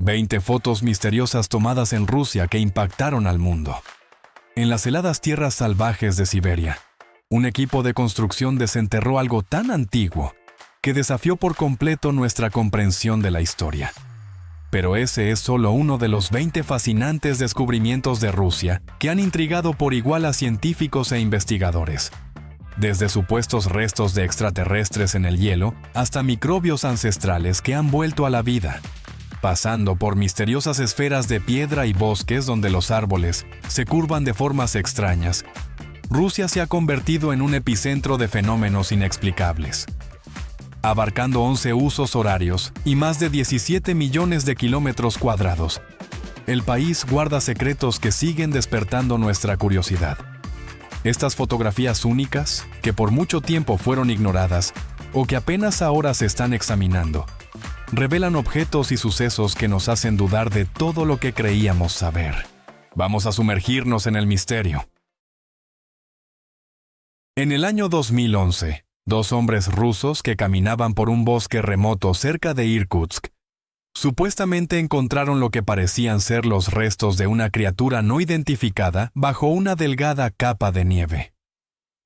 20 fotos misteriosas tomadas en Rusia que impactaron al mundo. En las heladas tierras salvajes de Siberia, un equipo de construcción desenterró algo tan antiguo que desafió por completo nuestra comprensión de la historia. Pero ese es solo uno de los 20 fascinantes descubrimientos de Rusia que han intrigado por igual a científicos e investigadores. Desde supuestos restos de extraterrestres en el hielo hasta microbios ancestrales que han vuelto a la vida, pasando por misteriosas esferas de piedra y bosques donde los árboles se curvan de formas extrañas, Rusia se ha convertido en un epicentro de fenómenos inexplicables. Abarcando 11 usos horarios y más de 17 millones de kilómetros cuadrados, el país guarda secretos que siguen despertando nuestra curiosidad. Estas fotografías únicas, que por mucho tiempo fueron ignoradas o que apenas ahora se están examinando, revelan objetos y sucesos que nos hacen dudar de todo lo que creíamos saber. Vamos a sumergirnos en el misterio. En el año 2011, 2 hombres rusos que caminaban por un bosque remoto cerca de Irkutsk supuestamente encontraron lo que parecían ser los restos de una criatura no identificada bajo una delgada capa de nieve.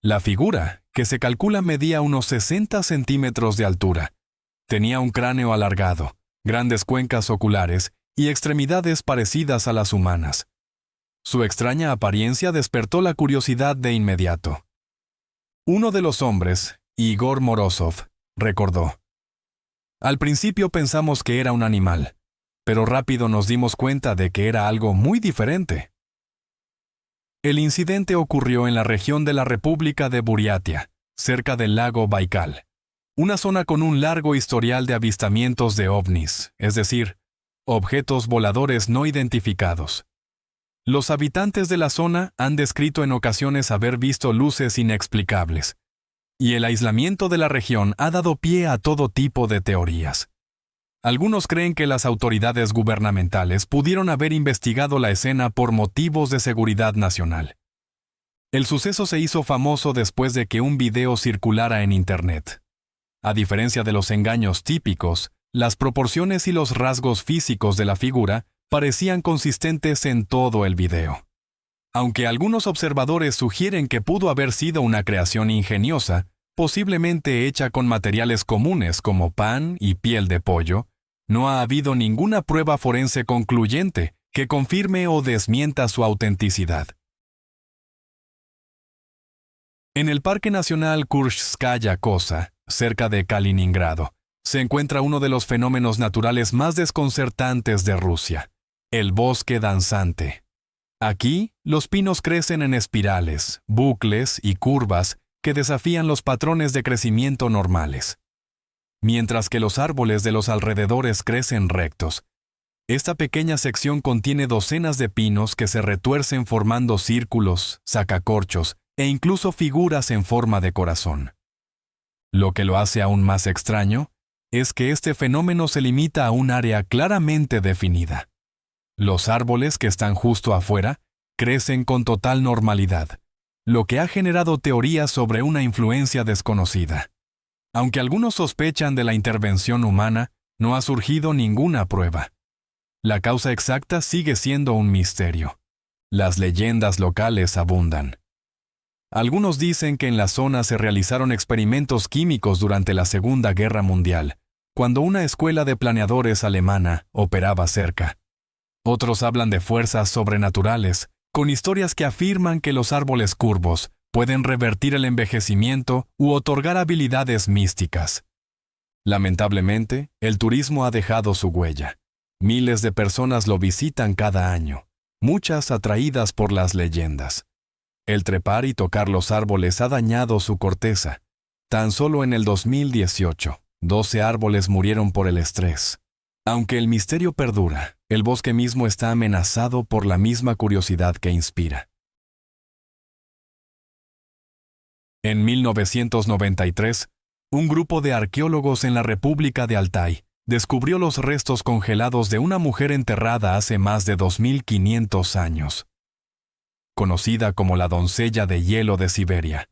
La figura, que se calcula medía unos 60 centímetros de altura, tenía un cráneo alargado, grandes cuencas oculares y extremidades parecidas a las humanas. Su extraña apariencia despertó la curiosidad de inmediato. Uno de los hombres, Igor Morozov, recordó: "Al principio pensamos que era un animal, pero rápido nos dimos cuenta de que era algo muy diferente". El incidente ocurrió en la región de la República de Buriatia, cerca del lago Baikal, una zona con un largo historial de avistamientos de ovnis, es decir, objetos voladores no identificados. Los habitantes de la zona han descrito en ocasiones haber visto luces inexplicables, y el aislamiento de la región ha dado pie a todo tipo de teorías. Algunos creen que las autoridades gubernamentales pudieron haber investigado la escena por motivos de seguridad nacional. El suceso se hizo famoso después de que un video circulara en Internet. A diferencia de los engaños típicos, las proporciones y los rasgos físicos de la figura parecían consistentes en todo el video. Aunque algunos observadores sugieren que pudo haber sido una creación ingeniosa, posiblemente hecha con materiales comunes como pan y piel de pollo, no ha habido ninguna prueba forense concluyente que confirme o desmienta su autenticidad. En el Parque Nacional Kurskaya Kosa, cerca de Kaliningrado, se encuentra uno de los fenómenos naturales más desconcertantes de Rusia: el bosque danzante. Aquí, los pinos crecen en espirales, bucles y curvas que desafían los patrones de crecimiento normales. Mientras que los árboles de los alrededores crecen rectos, esta pequeña sección contiene docenas de pinos que se retuercen formando círculos, sacacorchos e incluso figuras en forma de corazón. Lo que lo hace aún más extraño es que este fenómeno se limita a un área claramente definida. Los árboles que están justo afuera crecen con total normalidad, lo que ha generado teorías sobre una influencia desconocida. Aunque algunos sospechan de la intervención humana, no ha surgido ninguna prueba. La causa exacta sigue siendo un misterio. Las leyendas locales abundan. Algunos dicen que en la zona se realizaron experimentos químicos durante la Segunda Guerra Mundial, cuando una escuela de planeadores alemana operaba cerca. Otros hablan de fuerzas sobrenaturales, con historias que afirman que los árboles curvos pueden revertir el envejecimiento u otorgar habilidades místicas. Lamentablemente, el turismo ha dejado su huella. Miles de personas lo visitan cada año, muchas atraídas por las leyendas. El trepar y tocar los árboles ha dañado su corteza. Tan solo en el 2018, 12 árboles murieron por el estrés. Aunque el misterio perdura, el bosque mismo está amenazado por la misma curiosidad que inspira. En 1993, un grupo de arqueólogos en la República de Altai descubrió los restos congelados de una mujer enterrada hace más de 2500 años. Conocida como la doncella de hielo de Siberia,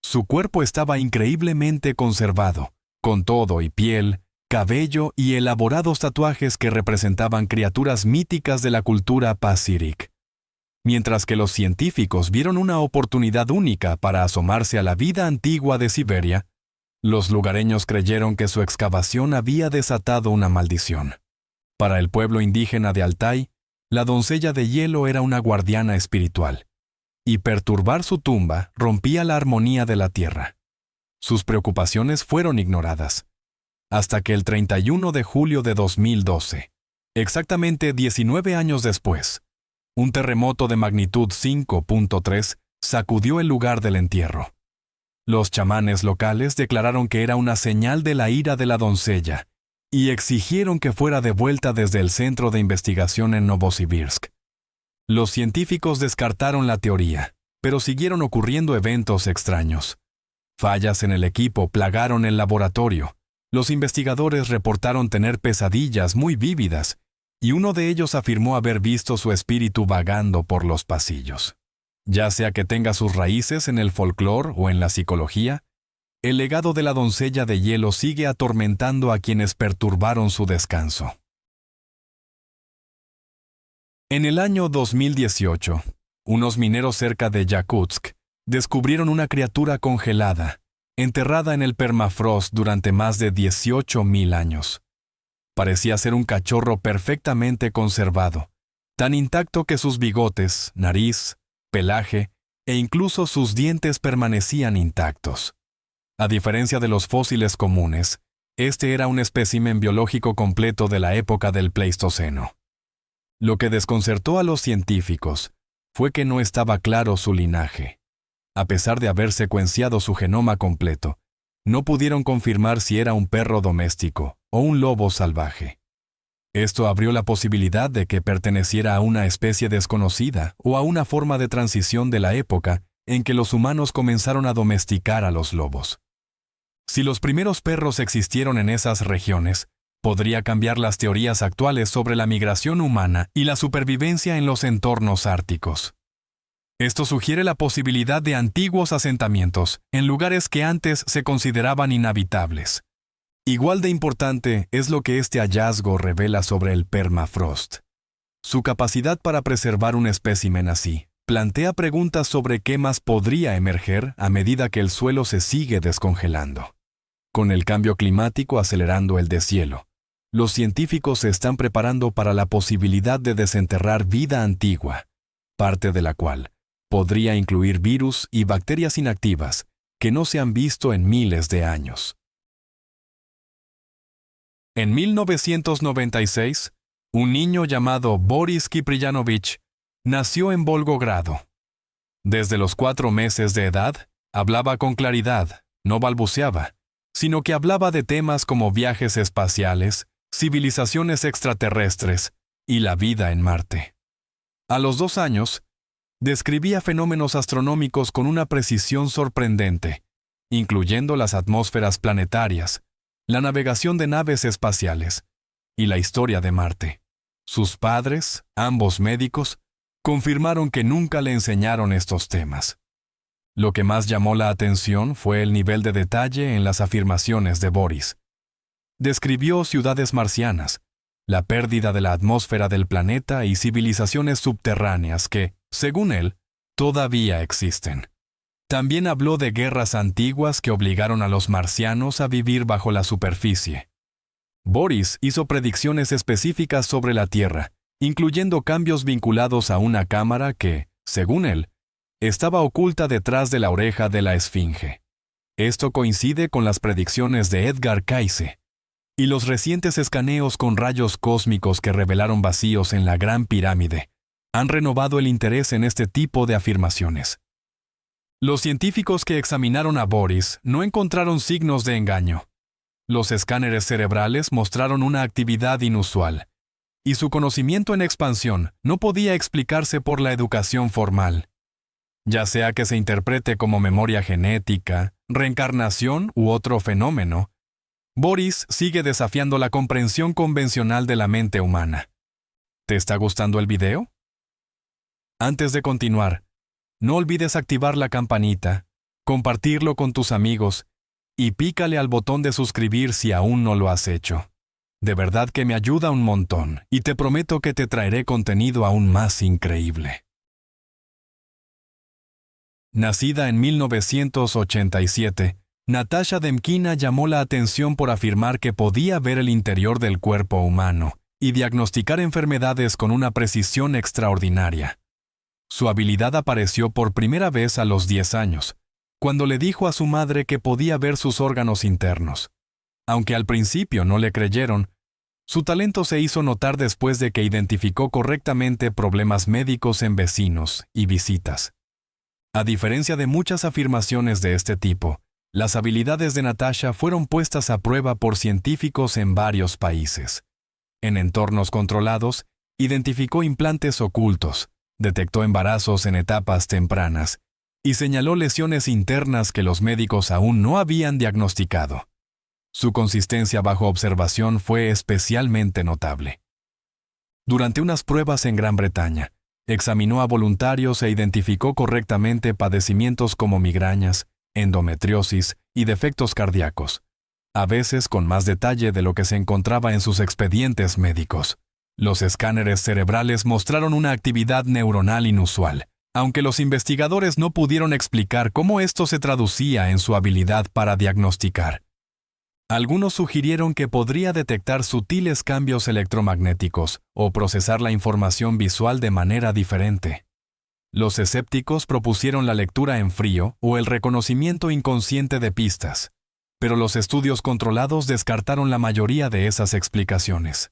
su cuerpo estaba increíblemente conservado, con todo y piel, cabello y elaborados tatuajes que representaban criaturas míticas de la cultura pacíric. Mientras que los científicos vieron una oportunidad única para asomarse a la vida antigua de Siberia, los lugareños creyeron que su excavación había desatado una maldición. Para el pueblo indígena de Altai, la doncella de hielo era una guardiana espiritual, y perturbar su tumba rompía la armonía de la tierra. Sus preocupaciones fueron ignoradas, hasta que el 31 de julio de 2012, exactamente 19 años después, un terremoto de magnitud 5.3 sacudió el lugar del entierro. Los chamanes locales declararon que era una señal de la ira de la doncella y exigieron que fuera devuelta desde el centro de investigación en Novosibirsk. Los científicos descartaron la teoría, pero siguieron ocurriendo eventos extraños. Fallas en el equipo plagaron el laboratorio. Los investigadores reportaron tener pesadillas muy vívidas, y uno de ellos afirmó haber visto su espíritu vagando por los pasillos. Ya sea que tenga sus raíces en el folclore o en la psicología, el legado de la doncella de hielo sigue atormentando a quienes perturbaron su descanso. En el año 2018, unos mineros cerca de Yakutsk descubrieron una criatura congelada, enterrada en el permafrost durante más de 18.000 años. Parecía ser un cachorro perfectamente conservado, tan intacto que sus bigotes, nariz, pelaje e incluso sus dientes permanecían intactos. A diferencia de los fósiles comunes, este era un espécimen biológico completo de la época del Pleistoceno. Lo que desconcertó a los científicos fue que no estaba claro su linaje. A pesar de haber secuenciado su genoma completo, no pudieron confirmar si era un perro doméstico o un lobo salvaje. Esto abrió la posibilidad de que perteneciera a una especie desconocida o a una forma de transición de la época en que los humanos comenzaron a domesticar a los lobos. Si los primeros perros existieron en esas regiones, podría cambiar las teorías actuales sobre la migración humana y la supervivencia en los entornos árticos. Esto sugiere la posibilidad de antiguos asentamientos en lugares que antes se consideraban inhabitables. Igual de importante es lo que este hallazgo revela sobre el permafrost. Su capacidad para preservar un espécimen así plantea preguntas sobre qué más podría emerger a medida que el suelo se sigue descongelando. Con el cambio climático acelerando el deshielo, los científicos se están preparando para la posibilidad de desenterrar vida antigua, parte de la cual podría incluir virus y bacterias inactivas que no se han visto en miles de años. En 1996, un niño llamado Boris Kipriyanovich nació en Volgogrado. Desde los 4 meses de edad, hablaba con claridad, no balbuceaba, sino que hablaba de temas como viajes espaciales, civilizaciones extraterrestres y la vida en Marte. A los 2 años, describía fenómenos astronómicos con una precisión sorprendente, incluyendo las atmósferas planetarias, la navegación de naves espaciales y la historia de Marte. Sus padres, ambos médicos, confirmaron que nunca le enseñaron estos temas. Lo que más llamó la atención fue el nivel de detalle en las afirmaciones de Boris. Describió ciudades marcianas, la pérdida de la atmósfera del planeta y civilizaciones subterráneas que, según él, todavía existen. También habló de guerras antiguas que obligaron a los marcianos a vivir bajo la superficie. Boris hizo predicciones específicas sobre la Tierra, incluyendo cambios vinculados a una cámara que, según él, estaba oculta detrás de la oreja de la Esfinge. Esto coincide con las predicciones de Edgar Cayce y los recientes escaneos con rayos cósmicos que revelaron vacíos en la Gran Pirámide han renovado el interés en este tipo de afirmaciones. Los científicos que examinaron a Boris no encontraron signos de engaño. Los escáneres cerebrales mostraron una actividad inusual, y su conocimiento en expansión no podía explicarse por la educación formal. Ya sea que se interprete como memoria genética, reencarnación u otro fenómeno, Boris sigue desafiando la comprensión convencional de la mente humana. ¿Te está gustando el video? Antes de continuar, no olvides activar la campanita, compartirlo con tus amigos y pícale al botón de suscribir si aún no lo has hecho. De verdad que me ayuda un montón y te prometo que te traeré contenido aún más increíble. Nacida en 1987, Natasha Demkina llamó la atención por afirmar que podía ver el interior del cuerpo humano y diagnosticar enfermedades con una precisión extraordinaria. Su habilidad apareció por primera vez a los 10 años, cuando le dijo a su madre que podía ver sus órganos internos. Aunque al principio no le creyeron, su talento se hizo notar después de que identificó correctamente problemas médicos en vecinos y visitas. A diferencia de muchas afirmaciones de este tipo, las habilidades de Natasha fueron puestas a prueba por científicos en varios países. En entornos controlados, identificó implantes ocultos, detectó embarazos en etapas tempranas y señaló lesiones internas que los médicos aún no habían diagnosticado. Su consistencia bajo observación fue especialmente notable. Durante unas pruebas en Gran Bretaña, examinó a voluntarios e identificó correctamente padecimientos como migrañas, endometriosis y defectos cardíacos, a veces con más detalle de lo que se encontraba en sus expedientes médicos. Los escáneres cerebrales mostraron una actividad neuronal inusual, aunque los investigadores no pudieron explicar cómo esto se traducía en su habilidad para diagnosticar. Algunos sugirieron que podría detectar sutiles cambios electromagnéticos o procesar la información visual de manera diferente. Los escépticos propusieron la lectura en frío o el reconocimiento inconsciente de pistas, pero los estudios controlados descartaron la mayoría de esas explicaciones.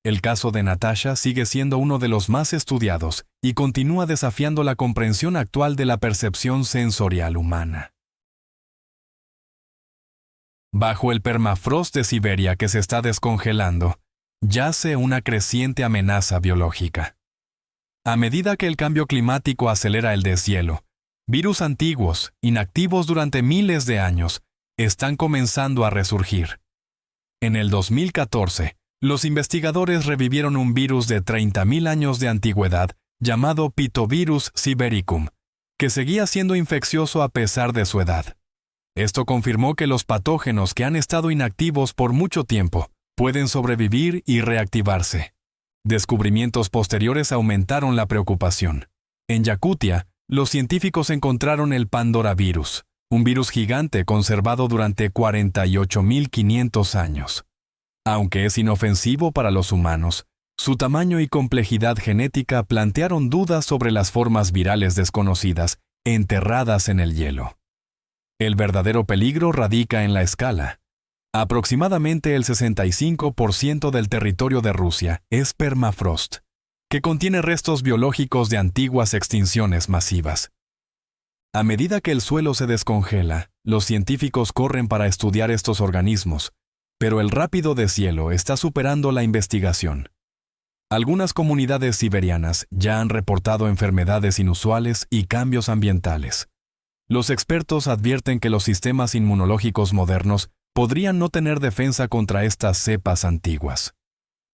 El caso de Natasha sigue siendo uno de los más estudiados y continúa desafiando la comprensión actual de la percepción sensorial humana. Bajo el permafrost de Siberia que se está descongelando, yace una creciente amenaza biológica. A medida que el cambio climático acelera el deshielo, virus antiguos, inactivos durante miles de años, están comenzando a resurgir. En el 2014, los investigadores revivieron un virus de 30.000 años de antigüedad llamado Pitovirus sibericum, que seguía siendo infeccioso a pesar de su edad. Esto confirmó que los patógenos que han estado inactivos por mucho tiempo pueden sobrevivir y reactivarse. Descubrimientos posteriores aumentaron la preocupación. En Yakutia, los científicos encontraron el Pandoravirus, un virus gigante conservado durante 48.500 años. Aunque es inofensivo para los humanos, su tamaño y complejidad genética plantearon dudas sobre las formas virales desconocidas enterradas en el hielo. El verdadero peligro radica en la escala. Aproximadamente el 65% del territorio de Rusia es permafrost, que contiene restos biológicos de antiguas extinciones masivas. A medida que el suelo se descongela, los científicos corren para estudiar estos organismos, pero el rápido deshielo está superando la investigación. Algunas comunidades siberianas ya han reportado enfermedades inusuales y cambios ambientales. Los expertos advierten que los sistemas inmunológicos modernos podrían no tener defensa contra estas cepas antiguas.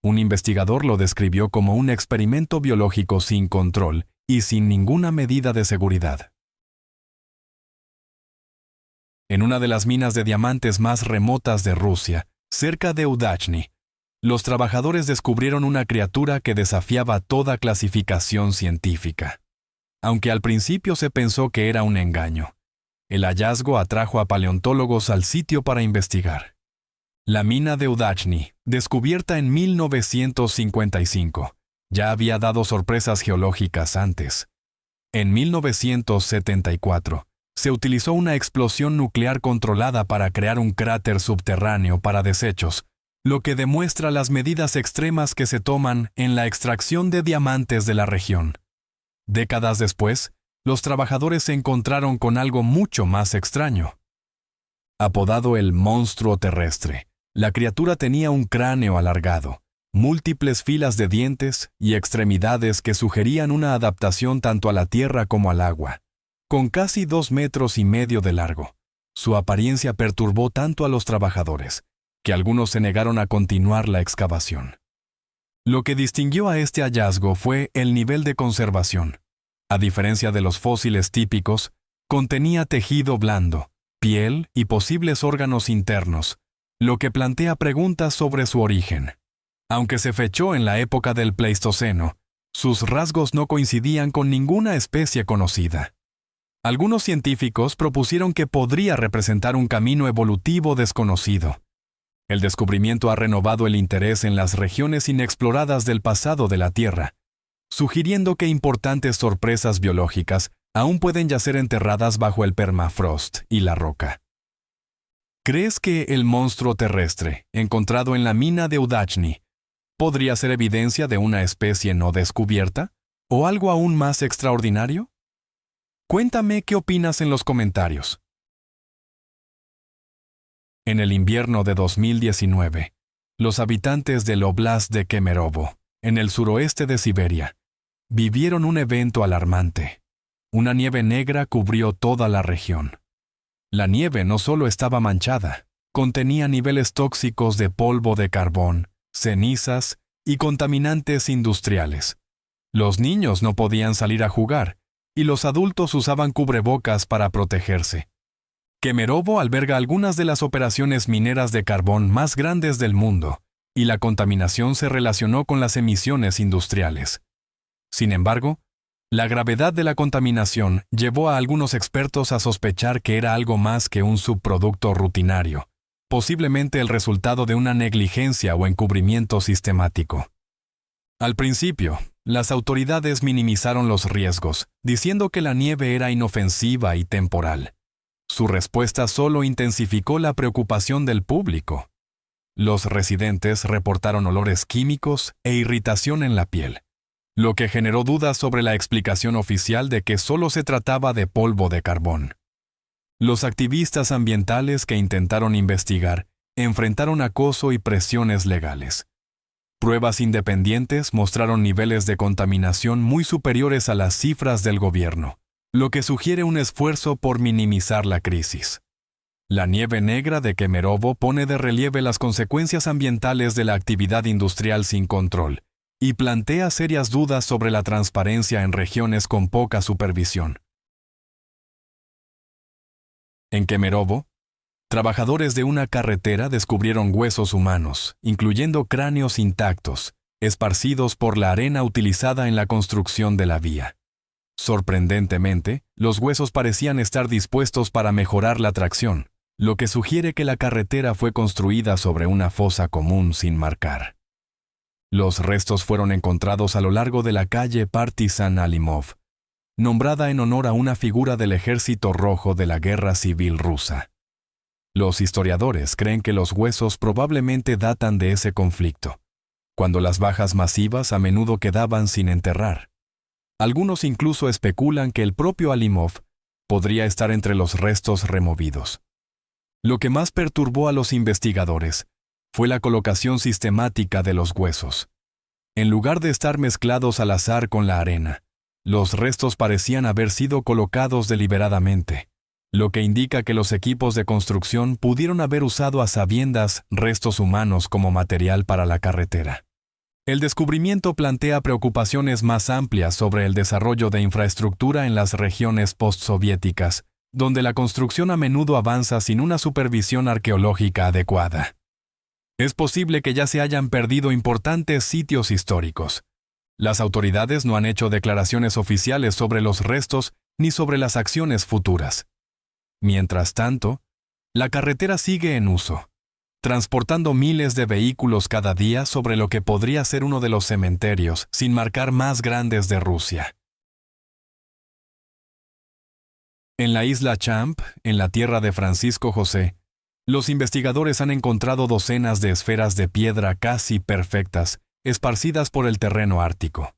Un investigador lo describió como un experimento biológico sin control y sin ninguna medida de seguridad. En una de las minas de diamantes más remotas de Rusia, cerca de Udachny, los trabajadores descubrieron una criatura que desafiaba toda clasificación científica. Aunque al principio se pensó que era un engaño, el hallazgo atrajo a paleontólogos al sitio para investigar. La mina de Udachny, descubierta en 1955, ya había dado sorpresas geológicas antes. En 1974, se utilizó una explosión nuclear controlada para crear un cráter subterráneo para desechos, lo que demuestra las medidas extremas que se toman en la extracción de diamantes de la región. Décadas después, los trabajadores se encontraron con algo mucho más extraño. Apodado el monstruo terrestre, la criatura tenía un cráneo alargado, múltiples filas de dientes y extremidades que sugerían una adaptación tanto a la tierra como al agua. Con casi 2,5 metros de largo, su apariencia perturbó tanto a los trabajadores, que algunos se negaron a continuar la excavación. Lo que distinguió a este hallazgo fue el nivel de conservación. A diferencia de los fósiles típicos, contenía tejido blando, piel y posibles órganos internos, lo que plantea preguntas sobre su origen. Aunque se fechó en la época del Pleistoceno, sus rasgos no coincidían con ninguna especie conocida. Algunos científicos propusieron que podría representar un camino evolutivo desconocido. El descubrimiento ha renovado el interés en las regiones inexploradas del pasado de la Tierra, sugiriendo que importantes sorpresas biológicas aún pueden yacer enterradas bajo el permafrost y la roca. ¿Crees que el monstruo terrestre, encontrado en la mina de Udachny, podría ser evidencia de una especie no descubierta? ¿O algo aún más extraordinario? Cuéntame qué opinas en los comentarios. En el invierno de 2019, los habitantes del Oblast de Kemerovo, en el suroeste de Siberia, vivieron un evento alarmante. Una nieve negra cubrió toda la región. La nieve no solo estaba manchada, contenía niveles tóxicos de polvo de carbón, cenizas y contaminantes industriales. Los niños no podían salir a jugar, y los adultos usaban cubrebocas para protegerse. Kemerovo alberga algunas de las operaciones mineras de carbón más grandes del mundo, y la contaminación se relacionó con las emisiones industriales. Sin embargo, la gravedad de la contaminación llevó a algunos expertos a sospechar que era algo más que un subproducto rutinario, posiblemente el resultado de una negligencia o encubrimiento sistemático. Al principio, las autoridades minimizaron los riesgos, diciendo que la nieve era inofensiva y temporal. Su respuesta solo intensificó la preocupación del público. Los residentes reportaron olores químicos e irritación en la piel, lo que generó dudas sobre la explicación oficial de que solo se trataba de polvo de carbón. Los activistas ambientales que intentaron investigar enfrentaron acoso y presiones legales. Pruebas independientes mostraron niveles de contaminación muy superiores a las cifras del gobierno, lo que sugiere un esfuerzo por minimizar la crisis. La nieve negra de Kemerovo pone de relieve las consecuencias ambientales de la actividad industrial sin control y plantea serias dudas sobre la transparencia en regiones con poca supervisión. En Kemerovo, trabajadores de una carretera descubrieron huesos humanos, incluyendo cráneos intactos, esparcidos por la arena utilizada en la construcción de la vía. Sorprendentemente, los huesos parecían estar dispuestos para mejorar la tracción, lo que sugiere que la carretera fue construida sobre una fosa común sin marcar. Los restos fueron encontrados a lo largo de la calle Partisan Alimov, nombrada en honor a una figura del Ejército Rojo de la Guerra Civil Rusa. Los historiadores creen que los huesos probablemente datan de ese conflicto, cuando las bajas masivas a menudo quedaban sin enterrar. Algunos incluso especulan que el propio Alimov podría estar entre los restos removidos. Lo que más perturbó a los investigadores fue la colocación sistemática de los huesos. En lugar de estar mezclados al azar con la arena, los restos parecían haber sido colocados deliberadamente, lo que indica que los equipos de construcción pudieron haber usado a sabiendas restos humanos como material para la carretera. El descubrimiento plantea preocupaciones más amplias sobre el desarrollo de infraestructura en las regiones postsoviéticas, donde la construcción a menudo avanza sin una supervisión arqueológica adecuada. Es posible que ya se hayan perdido importantes sitios históricos. Las autoridades no han hecho declaraciones oficiales sobre los restos ni sobre las acciones futuras. Mientras tanto, la carretera sigue en uso, transportando miles de vehículos cada día sobre lo que podría ser uno de los cementerios sin marcar más grandes de Rusia. En la isla Champ, en la tierra de Francisco José, los investigadores han encontrado docenas de esferas de piedra casi perfectas, esparcidas por el terreno ártico.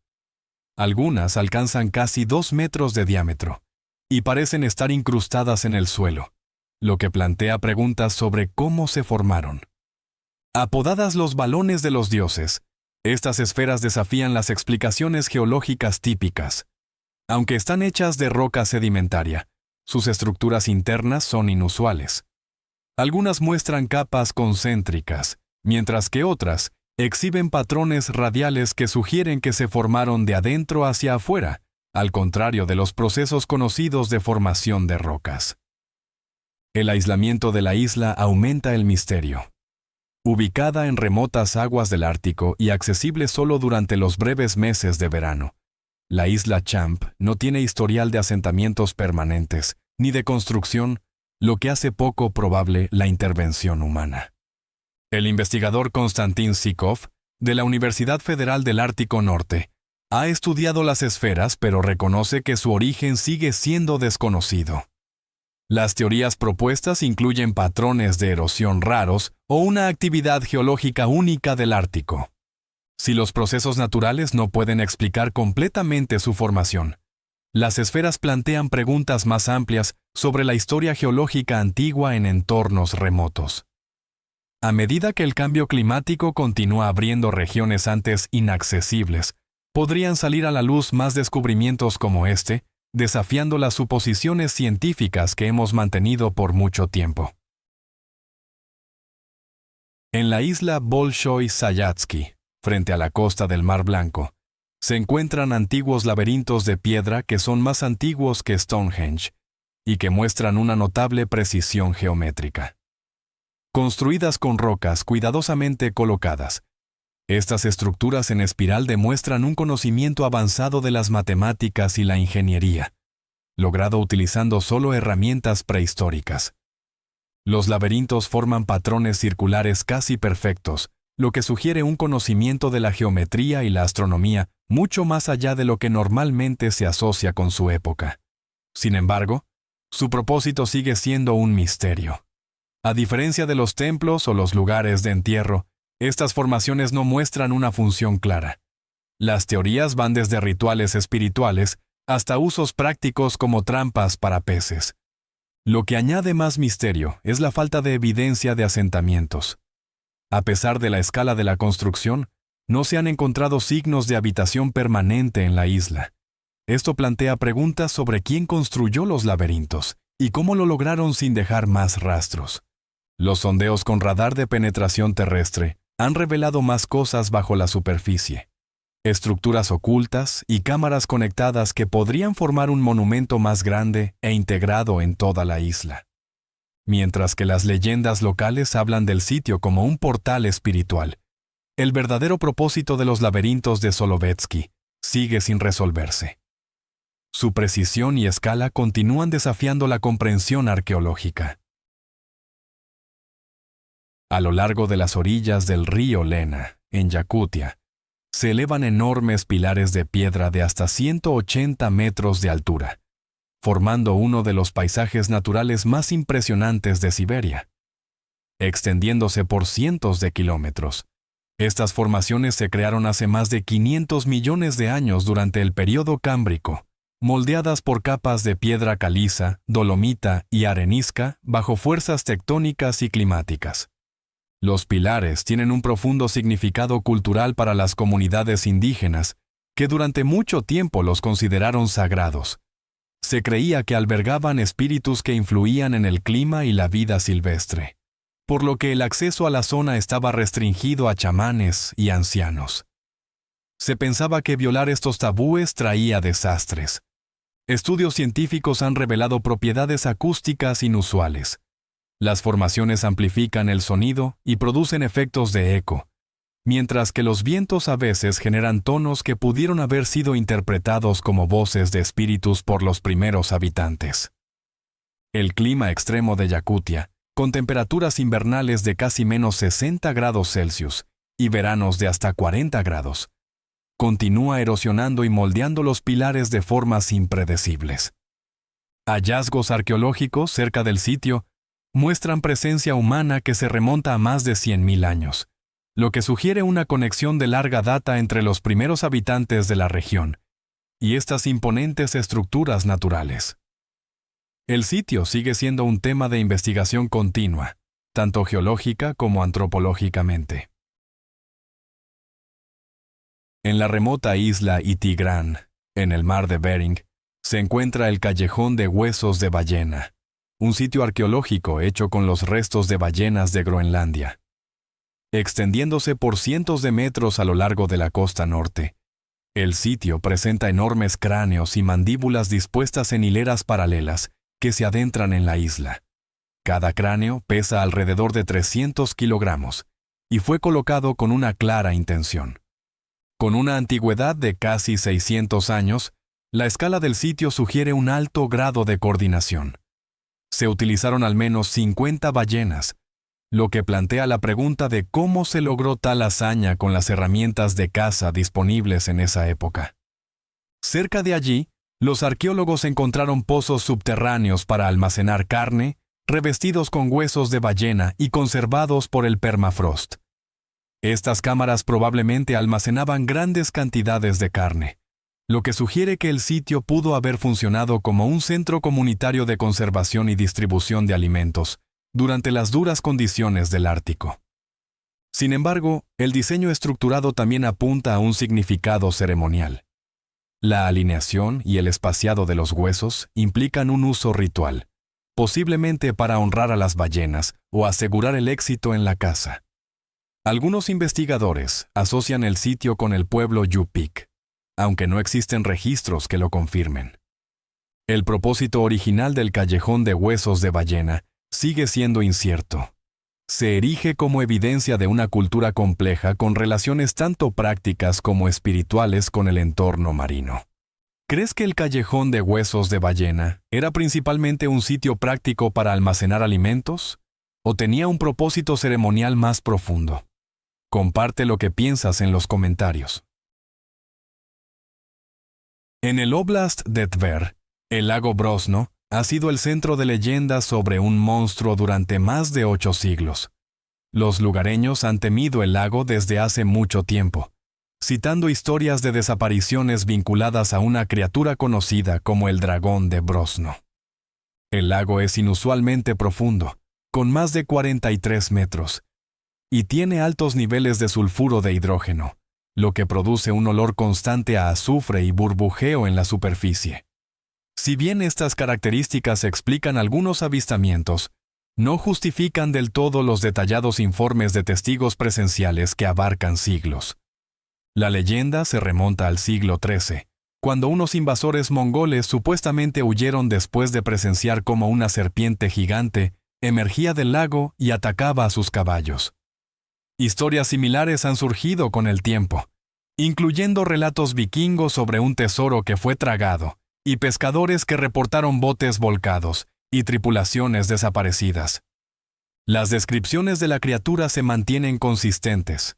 Algunas alcanzan casi 2 metros de diámetro y parecen estar incrustadas en el suelo, lo que plantea preguntas sobre cómo se formaron. Apodadas los balones de los dioses, estas esferas desafían las explicaciones geológicas típicas. Aunque están hechas de roca sedimentaria, sus estructuras internas son inusuales. Algunas muestran capas concéntricas, mientras que otras exhiben patrones radiales que sugieren que se formaron de adentro hacia afuera, al contrario de los procesos conocidos de formación de rocas. El aislamiento de la isla aumenta el misterio. Ubicada en remotas aguas del Ártico y accesible solo durante los breves meses de verano, la isla Champ no tiene historial de asentamientos permanentes, ni de construcción, lo que hace poco probable la intervención humana. El investigador Konstantin Zhikov, de la Universidad Federal del Ártico Norte, ha estudiado las esferas, pero reconoce que su origen sigue siendo desconocido. Las teorías propuestas incluyen patrones de erosión raros o una actividad geológica única del Ártico. Si los procesos naturales no pueden explicar completamente su formación, las esferas plantean preguntas más amplias sobre la historia geológica antigua en entornos remotos. A medida que el cambio climático continúa abriendo regiones antes inaccesibles, podrían salir a la luz más descubrimientos como este, desafiando las suposiciones científicas que hemos mantenido por mucho tiempo. En la isla Bolshoi-Zayatsky, frente a la costa del Mar Blanco, se encuentran antiguos laberintos de piedra que son más antiguos que Stonehenge y que muestran una notable precisión geométrica. Construidas con rocas cuidadosamente colocadas, estas estructuras en espiral demuestran un conocimiento avanzado de las matemáticas y la ingeniería, logrado utilizando solo herramientas prehistóricas. Los laberintos forman patrones circulares casi perfectos, lo que sugiere un conocimiento de la geometría y la astronomía mucho más allá de lo que normalmente se asocia con su época. Sin embargo, su propósito sigue siendo un misterio. A diferencia de los templos o los lugares de entierro, estas formaciones no muestran una función clara. Las teorías van desde rituales espirituales hasta usos prácticos como trampas para peces. Lo que añade más misterio es la falta de evidencia de asentamientos. A pesar de la escala de la construcción, no se han encontrado signos de habitación permanente en la isla. Esto plantea preguntas sobre quién construyó los laberintos y cómo lo lograron sin dejar más rastros. Los sondeos con radar de penetración terrestre han revelado más cosas bajo la superficie. Estructuras ocultas y cámaras conectadas que podrían formar un monumento más grande e integrado en toda la isla. Mientras que las leyendas locales hablan del sitio como un portal espiritual, el verdadero propósito de los laberintos de Solovetsky sigue sin resolverse. Su precisión y escala continúan desafiando la comprensión arqueológica. A lo largo de las orillas del río Lena, en Yakutia, se elevan enormes pilares de piedra de hasta 180 metros de altura, formando uno de los paisajes naturales más impresionantes de Siberia. Extendiéndose por cientos de kilómetros, estas formaciones se crearon hace más de 500 millones de años durante el período cámbrico, moldeadas por capas de piedra caliza, dolomita y arenisca bajo fuerzas tectónicas y climáticas. Los pilares tienen un profundo significado cultural para las comunidades indígenas, que durante mucho tiempo los consideraron sagrados. Se creía que albergaban espíritus que influían en el clima y la vida silvestre, por lo que el acceso a la zona estaba restringido a chamanes y ancianos. Se pensaba que violar estos tabúes traía desastres. Estudios científicos han revelado propiedades acústicas inusuales. Las formaciones amplifican el sonido y producen efectos de eco, mientras que los vientos a veces generan tonos que pudieron haber sido interpretados como voces de espíritus por los primeros habitantes. El clima extremo de Yakutia, con temperaturas invernales de casi menos 60 grados Celsius y veranos de hasta 40 grados, continúa erosionando y moldeando los pilares de formas impredecibles. Hallazgos arqueológicos cerca del sitio muestran presencia humana que se remonta a más de 100.000 años, lo que sugiere una conexión de larga data entre los primeros habitantes de la región y estas imponentes estructuras naturales. El sitio sigue siendo un tema de investigación continua, tanto geológica como antropológicamente. En la remota isla Itigrán, en el mar de Bering, se encuentra el Callejón de Huesos de Ballena, un sitio arqueológico hecho con los restos de ballenas de Groenlandia. Extendiéndose por cientos de metros a lo largo de la costa norte, el sitio presenta enormes cráneos y mandíbulas dispuestas en hileras paralelas que se adentran en la isla. Cada cráneo pesa alrededor de 300 kilogramos y fue colocado con una clara intención. Con una antigüedad de casi 600 años, la escala del sitio sugiere un alto grado de coordinación. Se utilizaron al menos 50 ballenas, lo que plantea la pregunta de cómo se logró tal hazaña con las herramientas de caza disponibles en esa época. Cerca de allí, los arqueólogos encontraron pozos subterráneos para almacenar carne, revestidos con huesos de ballena y conservados por el permafrost. Estas cámaras probablemente almacenaban grandes cantidades de carne, lo que sugiere que el sitio pudo haber funcionado como un centro comunitario de conservación y distribución de alimentos durante las duras condiciones del Ártico. Sin embargo, el diseño estructurado también apunta a un significado ceremonial. La alineación y el espaciado de los huesos implican un uso ritual, posiblemente para honrar a las ballenas o asegurar el éxito en la caza. Algunos investigadores asocian el sitio con el pueblo Yupik, aunque no existen registros que lo confirmen. El propósito original del callejón de huesos de ballena sigue siendo incierto. Se erige como evidencia de una cultura compleja con relaciones tanto prácticas como espirituales con el entorno marino. ¿Crees que el callejón de huesos de ballena era principalmente un sitio práctico para almacenar alimentos? ¿O tenía un propósito ceremonial más profundo? Comparte lo que piensas en los comentarios. En el Oblast de Tver, el lago Brosno ha sido el centro de leyendas sobre un monstruo durante más de 8 siglos. Los lugareños han temido el lago desde hace mucho tiempo, citando historias de desapariciones vinculadas a una criatura conocida como el dragón de Brosno. El lago es inusualmente profundo, con más de 43 metros, y tiene altos niveles de sulfuro de hidrógeno, lo que produce un olor constante a azufre y burbujeo en la superficie. Si bien estas características explican algunos avistamientos, no justifican del todo los detallados informes de testigos presenciales que abarcan siglos. La leyenda se remonta al siglo XIII, cuando unos invasores mongoles supuestamente huyeron después de presenciar cómo una serpiente gigante emergía del lago y atacaba a sus caballos. Historias similares han surgido con el tiempo, incluyendo relatos vikingos sobre un tesoro que fue tragado, y pescadores que reportaron botes volcados y tripulaciones desaparecidas. Las descripciones de la criatura se mantienen consistentes.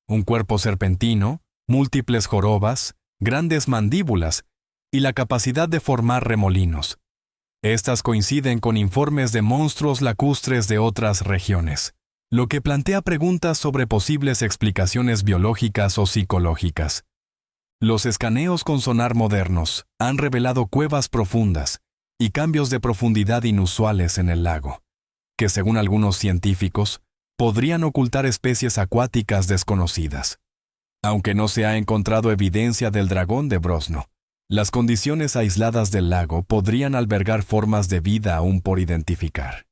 Un cuerpo serpentino, múltiples jorobas, grandes mandíbulas y la capacidad de formar remolinos. Estas coinciden con informes de monstruos lacustres de otras regiones, lo que plantea preguntas sobre posibles explicaciones biológicas o psicológicas. Los escaneos con sonar modernos han revelado cuevas profundas y cambios de profundidad inusuales en el lago, que según algunos científicos, podrían ocultar especies acuáticas desconocidas. Aunque no se ha encontrado evidencia del dragón de Brosno, las condiciones aisladas del lago podrían albergar formas de vida aún por identificar.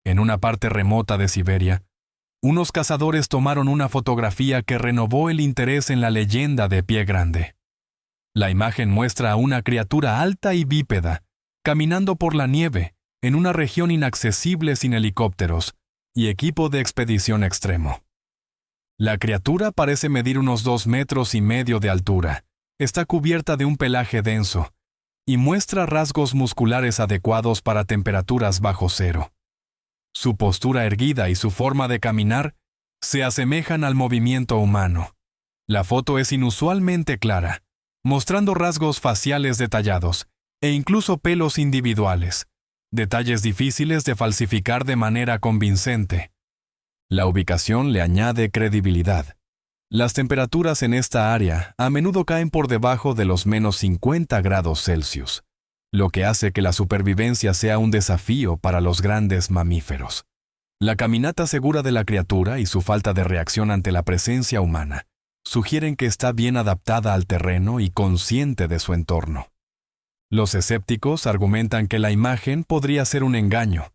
En una parte remota de Siberia, unos cazadores tomaron una fotografía que renovó el interés en la leyenda de Pie Grande. La imagen muestra a una criatura alta y bípeda, caminando por la nieve, en una región inaccesible sin helicópteros y equipo de expedición extremo. La criatura parece medir unos 2,5 metros de altura, está cubierta de un pelaje denso y muestra rasgos musculares adecuados para temperaturas bajo cero. Su postura erguida y su forma de caminar se asemejan al movimiento humano. La foto es inusualmente clara, mostrando rasgos faciales detallados e incluso pelos individuales, detalles difíciles de falsificar de manera convincente. La ubicación le añade credibilidad. Las temperaturas en esta área a menudo caen por debajo de los -50 grados Celsius, lo que hace que la supervivencia sea un desafío para los grandes mamíferos. La caminata segura de la criatura y su falta de reacción ante la presencia humana sugieren que está bien adaptada al terreno y consciente de su entorno. Los escépticos argumentan que la imagen podría ser un engaño,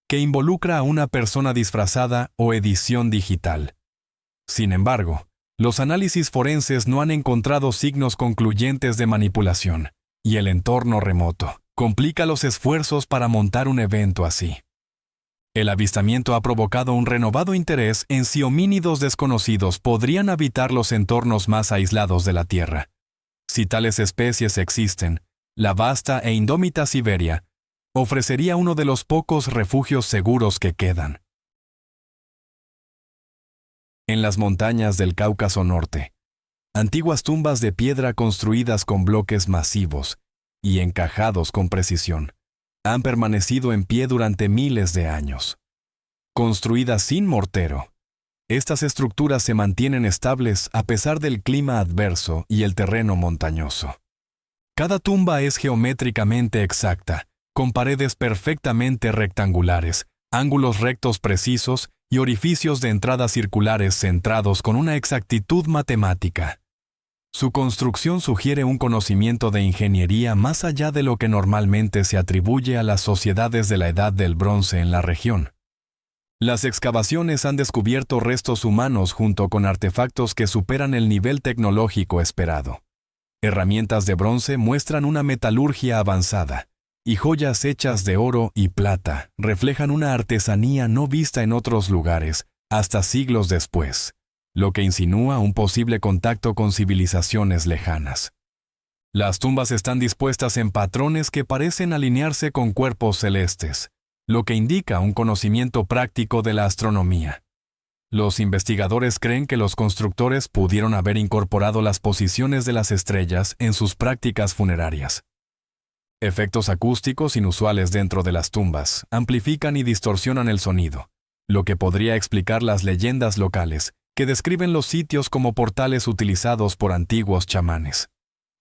que involucra a una persona disfrazada o edición digital. Sin embargo, los análisis forenses no han encontrado signos concluyentes de manipulación, y el entorno remoto, complica los esfuerzos para montar un evento así. El avistamiento ha provocado un renovado interés en si homínidos desconocidos podrían habitar los entornos más aislados de la Tierra. Si tales especies existen, la vasta e indómita Siberia ofrecería uno de los pocos refugios seguros que quedan. En las montañas del Cáucaso Norte, antiguas tumbas de piedra construidas con bloques masivos y encajados con precisión han permanecido en pie durante miles de años. Construidas sin mortero, estas estructuras se mantienen estables a pesar del clima adverso y el terreno montañoso. Cada tumba es geométricamente exacta, con paredes perfectamente rectangulares, ángulos rectos precisos y orificios de entrada circulares centrados con una exactitud matemática. Su construcción sugiere un conocimiento de ingeniería más allá de lo que normalmente se atribuye a las sociedades de la Edad del Bronce en la región. Las excavaciones han descubierto restos humanos junto con artefactos que superan el nivel tecnológico esperado. Herramientas de bronce muestran una metalurgia avanzada, y joyas hechas de oro y plata reflejan una artesanía no vista en otros lugares hasta siglos después, lo que insinúa un posible contacto con civilizaciones lejanas. Las tumbas están dispuestas en patrones que parecen alinearse con cuerpos celestes, lo que indica un conocimiento práctico de la astronomía. Los investigadores creen que los constructores pudieron haber incorporado las posiciones de las estrellas en sus prácticas funerarias. Efectos acústicos inusuales dentro de las tumbas amplifican y distorsionan el sonido, lo que podría explicar las leyendas locales que describen los sitios como portales utilizados por antiguos chamanes.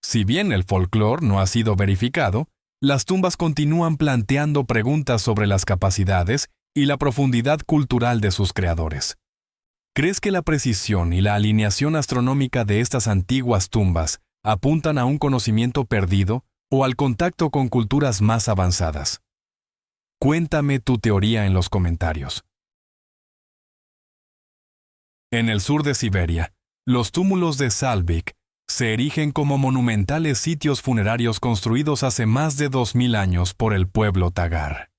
Si bien el folclore no ha sido verificado, las tumbas continúan planteando preguntas sobre las capacidades y la profundidad cultural de sus creadores. ¿Crees que la precisión y la alineación astronómica de estas antiguas tumbas apuntan a un conocimiento perdido o al contacto con culturas más avanzadas? Cuéntame tu teoría en los comentarios. En el sur de Siberia, los túmulos de Salvik se erigen como monumentales sitios funerarios construidos hace más de 2000 años por el pueblo Tagar.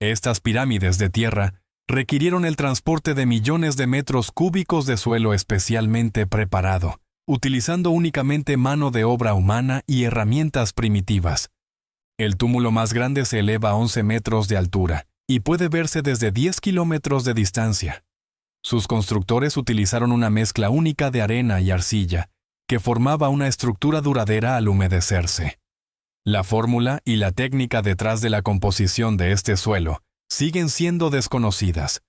Estas pirámides de tierra requirieron el transporte de millones de metros cúbicos de suelo especialmente preparado, utilizando únicamente mano de obra humana y herramientas primitivas. El túmulo más grande se eleva a 11 metros de altura y puede verse desde 10 kilómetros de distancia. Sus constructores utilizaron una mezcla única de arena y arcilla, que formaba una estructura duradera al humedecerse. La fórmula y la técnica detrás de la composición de este suelo siguen siendo desconocidas.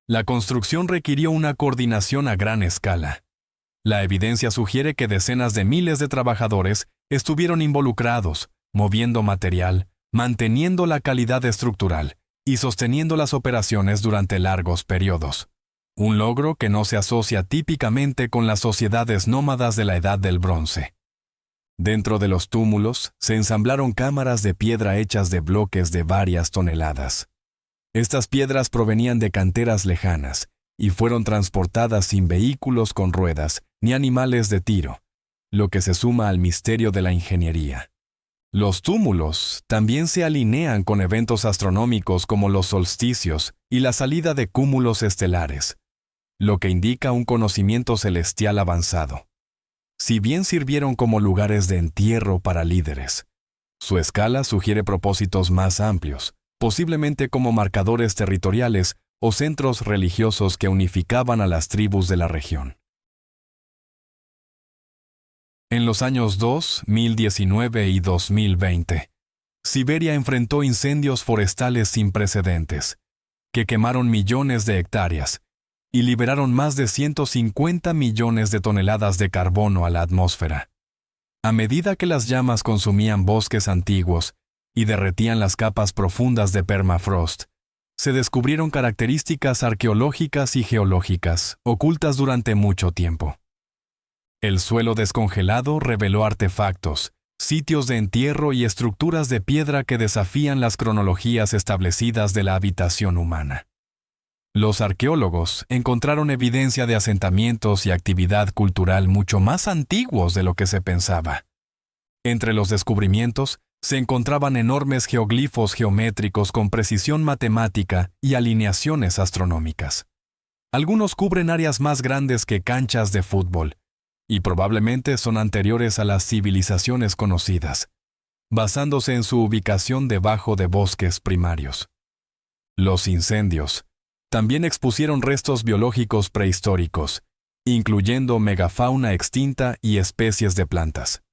La construcción requirió una coordinación a gran escala. La evidencia sugiere que decenas de miles de trabajadores estuvieron involucrados, moviendo material, manteniendo la calidad estructural y sosteniendo las operaciones durante largos periodos. Un logro que no se asocia típicamente con las sociedades nómadas de la Edad del Bronce. Dentro de los túmulos se ensamblaron cámaras de piedra hechas de bloques de varias toneladas. Estas piedras provenían de canteras lejanas y fueron transportadas sin vehículos con ruedas ni animales de tiro, lo que se suma al misterio de la ingeniería. Los túmulos también se alinean con eventos astronómicos como los solsticios y la salida de cúmulos estelares, lo que indica un conocimiento celestial avanzado. Si bien sirvieron como lugares de entierro para líderes, su escala sugiere propósitos más amplios, posiblemente como marcadores territoriales o centros religiosos que unificaban a las tribus de la región. En los años 2019 y 2020, Siberia enfrentó incendios forestales sin precedentes, que quemaron millones de hectáreas y liberaron más de 150 millones de toneladas de carbono a la atmósfera. A medida que las llamas consumían bosques antiguos y derretían las capas profundas de permafrost, se descubrieron características arqueológicas y geológicas ocultas durante mucho tiempo. El suelo descongelado reveló artefactos, sitios de entierro y estructuras de piedra que desafían las cronologías establecidas de la habitación humana. Los arqueólogos encontraron evidencia de asentamientos y actividad cultural mucho más antiguos de lo que se pensaba. Entre los descubrimientos se encontraban enormes geoglifos geométricos con precisión matemática y alineaciones astronómicas. Algunos cubren áreas más grandes que canchas de fútbol, y probablemente son anteriores a las civilizaciones conocidas, basándose en su ubicación debajo de bosques primarios. Los incendios también expusieron restos biológicos prehistóricos, incluyendo megafauna extinta y especies de plantas.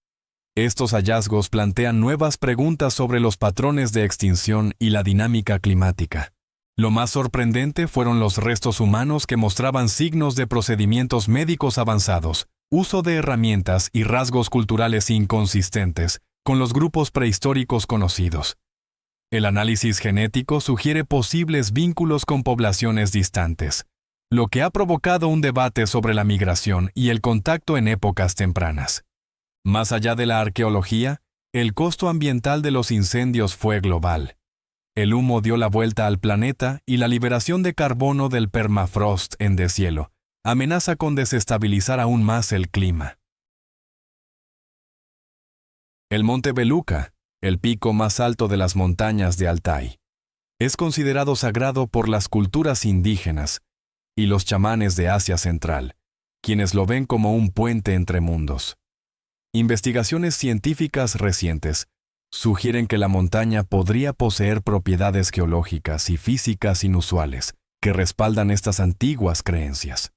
Estos hallazgos plantean nuevas preguntas sobre los patrones de extinción y la dinámica climática. Lo más sorprendente fueron los restos humanos que mostraban signos de procedimientos médicos avanzados, uso de herramientas y rasgos culturales inconsistentes con los grupos prehistóricos conocidos. El análisis genético sugiere posibles vínculos con poblaciones distantes, lo que ha provocado un debate sobre la migración y el contacto en épocas tempranas. Más allá de la arqueología, el costo ambiental de los incendios fue global. El humo dio la vuelta al planeta y la liberación de carbono del permafrost en deshielo amenaza con desestabilizar aún más el clima. El monte Beluca, el pico más alto de las montañas de Altai, es considerado sagrado por las culturas indígenas y los chamanes de Asia Central, quienes lo ven como un puente entre mundos. Investigaciones científicas recientes sugieren que la montaña podría poseer propiedades geológicas y físicas inusuales que respaldan estas antiguas creencias.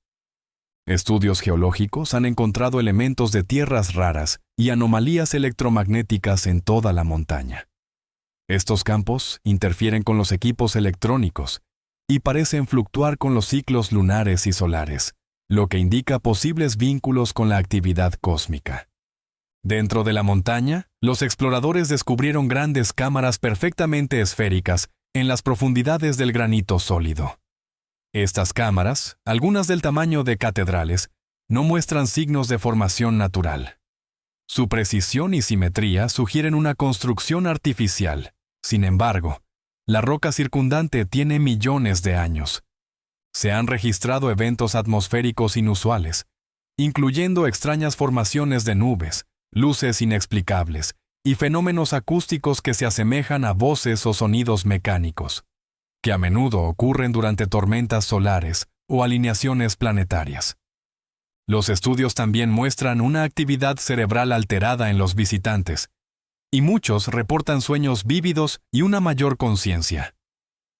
Estudios geológicos han encontrado elementos de tierras raras y anomalías electromagnéticas en toda la montaña. Estos campos interfieren con los equipos electrónicos y parecen fluctuar con los ciclos lunares y solares, lo que indica posibles vínculos con la actividad cósmica. Dentro de la montaña, los exploradores descubrieron grandes cámaras perfectamente esféricas en las profundidades del granito sólido. Estas cámaras, algunas del tamaño de catedrales, no muestran signos de formación natural. Su precisión y simetría sugieren una construcción artificial. Sin embargo, la roca circundante tiene millones de años. Se han registrado eventos atmosféricos inusuales, incluyendo extrañas formaciones de nubes, luces inexplicables y fenómenos acústicos que se asemejan a voces o sonidos mecánicos, que a menudo ocurren durante tormentas solares o alineaciones planetarias. Los estudios también muestran una actividad cerebral alterada en los visitantes, y muchos reportan sueños vívidos y una mayor conciencia.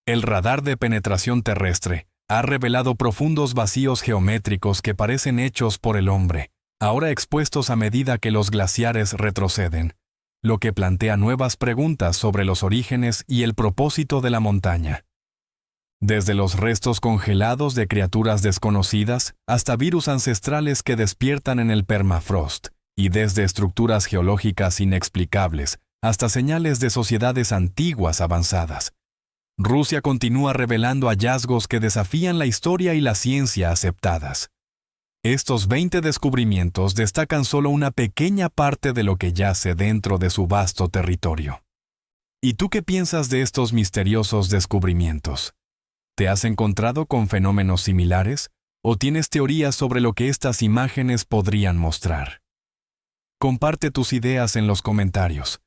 El radar de penetración terrestre ha revelado profundos vacíos geométricos que parecen hechos por el hombre, ahora expuestos a medida que los glaciares retroceden, lo que plantea nuevas preguntas sobre los orígenes y el propósito de la montaña. Desde los restos congelados de criaturas desconocidas hasta virus ancestrales que despiertan en el permafrost, y desde estructuras geológicas inexplicables hasta señales de sociedades antiguas avanzadas. Rusia continúa revelando hallazgos que desafían la historia y la ciencia aceptadas. Estos 20 descubrimientos destacan solo una pequeña parte de lo que yace dentro de su vasto territorio. ¿Y tú qué piensas de estos misteriosos descubrimientos? ¿Te has encontrado con fenómenos similares o tienes teorías sobre lo que estas imágenes podrían mostrar? Comparte tus ideas en los comentarios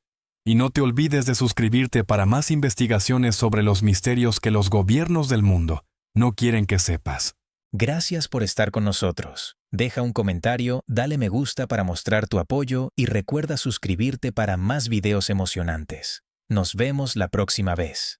y no te olvides de suscribirte para más investigaciones sobre los misterios que los gobiernos del mundo no quieren que sepas. Gracias por estar con nosotros. Deja un comentario, dale me gusta para mostrar tu apoyo y recuerda suscribirte para más videos emocionantes. Nos vemos la próxima vez.